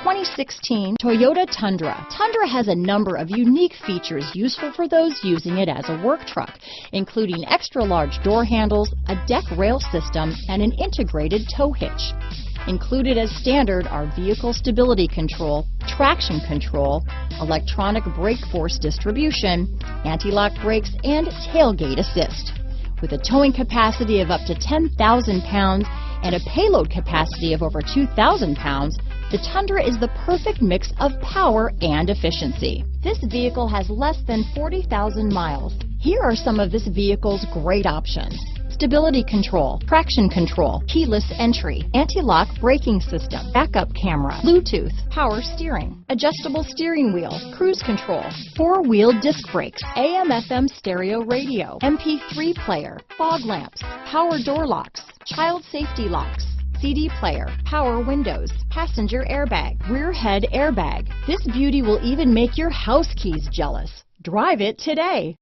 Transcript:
2016 Toyota Tundra. Tundra has a number of unique features useful for those using it as a work truck, including extra large door handles, a deck rail system, and an integrated tow hitch. Included as standard are vehicle stability control, traction control, electronic brake force distribution, anti-lock brakes, and tailgate assist. With a towing capacity of up to 10,000 pounds and a payload capacity of over 2,000 pounds, the Tundra is the perfect mix of power and efficiency. This vehicle has less than 40,000 miles. Here are some of this vehicle's great options: stability control, traction control, keyless entry, anti-lock braking system, backup camera, Bluetooth, power steering, adjustable steering wheel, cruise control, four-wheel disc brakes, AM/FM stereo radio, MP3 player, fog lamps, power door locks, child safety locks, CD player, power windows, passenger airbag, rear head airbag. This beauty will even make your house keys jealous. Drive it today.